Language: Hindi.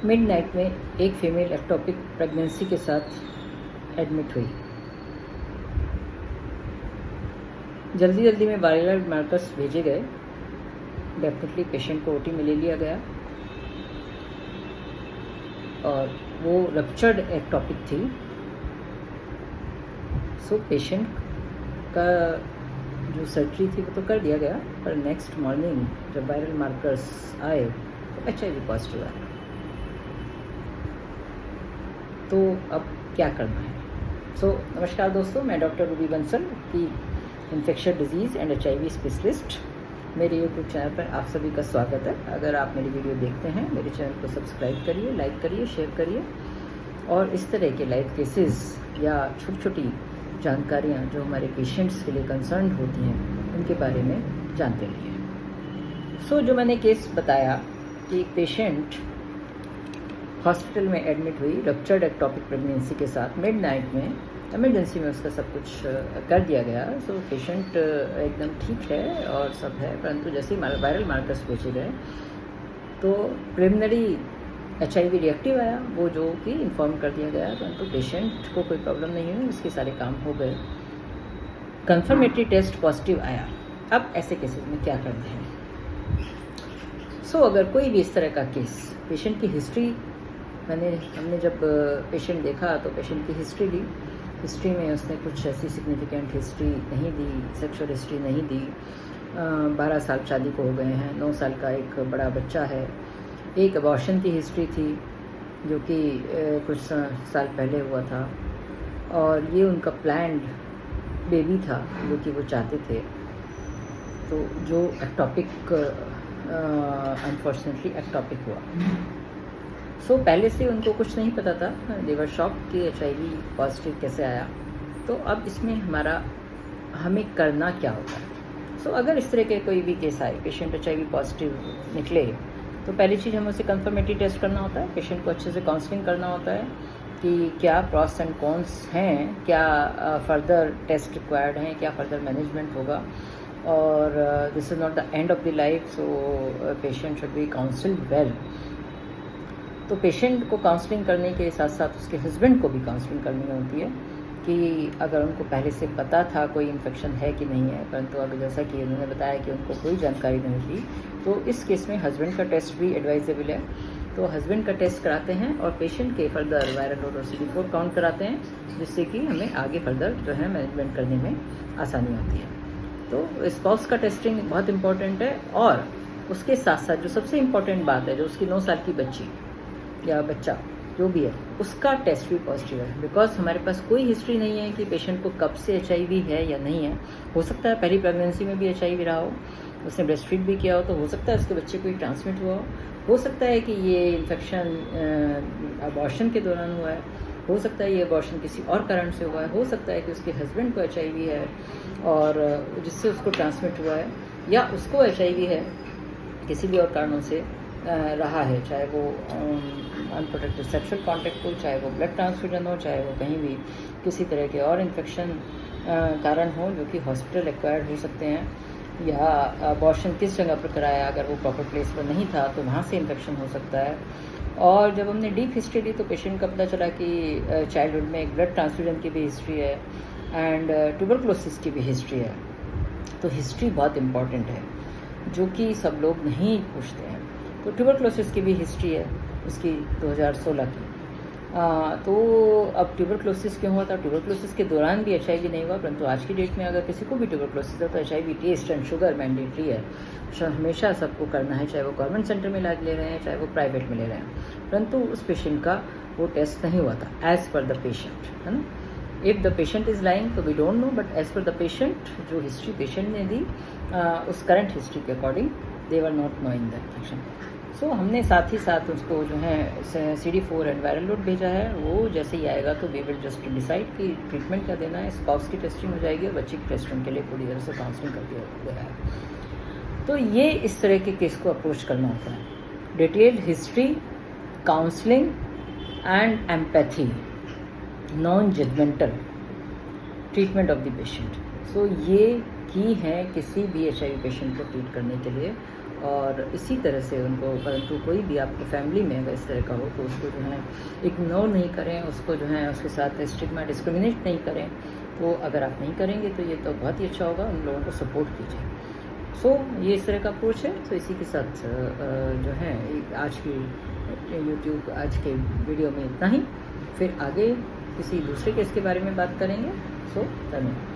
मिडनाइट में एक फीमेल एक्टोपिक प्रेगनेंसी के साथ एडमिट हुई। जल्दी जल्दी में वायरल मार्कर्स भेजे गए। डेफिनेटली पेशेंट को ओटी में ले लिया गया और वो रप्चर्ड एक्टोपिक थी। सो पेशेंट का जो सर्जरी थी वो तो कर दिया गया, पर नेक्स्ट मॉर्निंग जब वायरल मार्कर्स आए तो HIV पॉजिटिव आया। तो अब क्या करना है? नमस्कार दोस्तों, मैं डॉक्टर रूबी बंसल की infection disease and HIV specialist. मेरे यूट्यूब चैनल पर आप सभी का स्वागत है। अगर आप मेरी वीडियो देखते हैं, मेरे चैनल को सब्सक्राइब करिए, लाइक करिए, शेयर करिए और इस तरह के लाइव केसेस या छोटी छोटी जानकारियाँ जो हमारे पेशेंट्स के लिए कंसर्न होती हैं उनके बारे में जानते रहिए। जो मैंने केस बताया कि एक पेशेंट हॉस्पिटल में एडमिट हुई रप्चर्ड एक्टोपिक प्रेगनेंसी के साथ। मिडनाइट में इमरजेंसी में उसका सब कुछ कर दिया गया। पेशेंट एकदम ठीक है और सब है, परंतु जैसे ही वायरल मार्कर्स भेजे गए तो प्रिलिमिनरी HIV रिएक्टिव आया, वो जो कि इन्फॉर्म कर दिया गया, परंतु पेशेंट को कोई प्रॉब्लम नहीं हुई, उसके सारे काम हो गए। कंफर्मेटरी टेस्ट पॉजिटिव आया। अब ऐसे केसेस में क्या करते हैं? अगर कोई भी इस तरह का केस, पेशेंट की हिस्ट्री हमने जब पेशेंट देखा तो पेशेंट की हिस्ट्री ली। हिस्ट्री में उसने कुछ ऐसी सिग्निफिकेंट हिस्ट्री नहीं दी, सेक्सुअल हिस्ट्री नहीं दी। 12 साल शादी को हो गए हैं, 9 साल का एक बड़ा बच्चा है। एक अबॉर्शन की हिस्ट्री थी जो कि कुछ साल पहले हुआ था और ये उनका प्लान्ड बेबी था जो कि वो चाहते थे। तो जो एक्टोपिक अनफॉर्चुनेटली एक्टोपिक हुआ। पहले से उनको कुछ नहीं पता था, देवर शॉक कि HIV पॉजिटिव कैसे आया। तो अब इसमें हमें करना क्या होता है? अगर इस तरह के कोई भी केस आए, पेशेंट HIV पॉजिटिव निकले, तो पहली चीज़ हमें उसे कंफर्मेटरी टेस्ट करना होता है। पेशेंट को अच्छे से काउंसलिंग करना होता है कि क्या प्रॉस एंड कॉन्स हैं, क्या फर्दर टेस्ट रिक्वायर्ड हैं, क्या फर्दर मैनेजमेंट होगा। और this is not the end of the life, patient should be counselled well. तो पेशेंट को काउंसलिंग करने के साथ साथ उसके हस्बैंड को भी काउंसलिंग करनी होती है कि अगर उनको पहले से पता था कोई इन्फेक्शन है कि नहीं है, परंतु अगर जैसा कि उन्होंने बताया कि उनको कोई जानकारी नहीं थी, तो इस केस में हस्बैंड का टेस्ट भी एडवाइजेबल है। तो हस्बैंड का टेस्ट कराते हैं और पेशेंट के फर्दर वायरल लोड और CD4 काउंट कराते हैं, जिससे कि हमें आगे फर्दर जो है मैनेजमेंट करने में आसानी होती है। तो स्पाउस का टेस्टिंग बहुत इम्पॉर्टेंट है और उसके साथ साथ जो सबसे इम्पॉर्टेंट बात है, जो उसकी 9 साल की बच्ची या बच्चा जो भी है उसका टेस्ट भी पॉजिटिव है। बिकॉज हमारे पास कोई हिस्ट्री नहीं है कि पेशेंट को कब से HIV है या नहीं है। हो सकता है पहली प्रेगनेंसी में भी HIV रहा हो, उसने ब्रेस्ट फीड भी किया हो, तो हो सकता है उसके बच्चे को ट्रांसमिट हुआ हो सकता है कि ये इन्फेक्शन अबॉर्शन के दौरान हुआ है, हो सकता है ये अबॉर्शन किसी और कारण से हुआ है, हो सकता है कि उसके हस्बैंड को HIV है और जिससे उसको ट्रांसमिट हुआ है, या उसको HIV है किसी भी और कारणों से रहा है, चाहे वो अनप्रोटेक्टेड सेक्सुअल कॉन्टैक्ट हो, चाहे वो ब्लड ट्रांसफ्यूजन हो, चाहे वो कहीं भी किसी तरह के और इन्फेक्शन कारण हो जो कि हॉस्पिटल एक्वायर्ड हो सकते हैं, या अबॉर्शन किस जगह पर कराया, अगर वो प्रॉपर प्लेस पर नहीं था तो वहाँ से इन्फेक्शन हो सकता है। और जब हमने डीप हिस्ट्री ली तो पेशेंट का पता चला कि चाइल्डहुड में एक ब्लड ट्रांसफ्यूजन की भी हिस्ट्री है एंड ट्यूबरक्लोसिस की भी हिस्ट्री है। तो हिस्ट्री बहुत इम्पॉर्टेंट है जो कि सब लोग नहीं पूछते हैं। तो ट्यूबरक्लोसिस की भी हिस्ट्री है उसकी 2016 की। तो अब ट्यूबरक्लोसिस क्यों हुआ था? ट्यूबरक्लोसिस के दौरान भी HIV नहीं हुआ, परंतु आज की डेट में अगर किसी को भी ट्यूबरक्लोसिस है तो HIV test and sugar mandatory है, हमेशा सबको करना है, चाहे वो गवर्नमेंट सेंटर में इलाज ले रहे हैं, चाहे वो प्राइवेट में ले रहे हैं। परंतु उस पेशेंट का वो टेस्ट नहीं हुआ था एज़ पर द पेशेंट, है ना। If the patient is lying तो we don't know, but as per the patient जो हिस्ट्री पेशेंट ने दी उस करंट हिस्ट्री के according they were not knowing the infection. हमने साथ ही साथ उसको जो है CD4 एंड वायरल लोड भेजा है। वो जैसे ही आएगा तो वी विल जस्ट डिसाइड कि ट्रीटमेंट क्या देना है। स्पाउस की टेस्टिंग हो जाएगी और बच्चे की टेस्टिंग के लिए पूरी तरह से काउंसलिंग कर दिया गया है। तो ये इस तरह के केस को अप्रोच करना होता है। Detailed history, counselling and empathy, non judgemental treatment of the patient. ये की है किसी भी HIV पेशेंट को ट्रीट करने के लिए। और इसी तरह से उनको, परंतु कोई भी आपकी फैमिली में अगर इस तरह का हो तो उसको जो है इग्नोर नहीं करें, उसको जो है उसके साथ स्टिग्मा डिस्क्रिमिनेट नहीं करें। वो अगर आप नहीं करेंगे तो ये तो बहुत ही अच्छा होगा, उन लोगों को सपोर्ट कीजिए। ये इस तरह का अप्रोच है। तो इसी के साथ जो है आज की यूट्यूब आज के वीडियो में इतना ही। फिर आगे किसी दूसरे केस के बारे में बात करेंगे। धन्यवाद।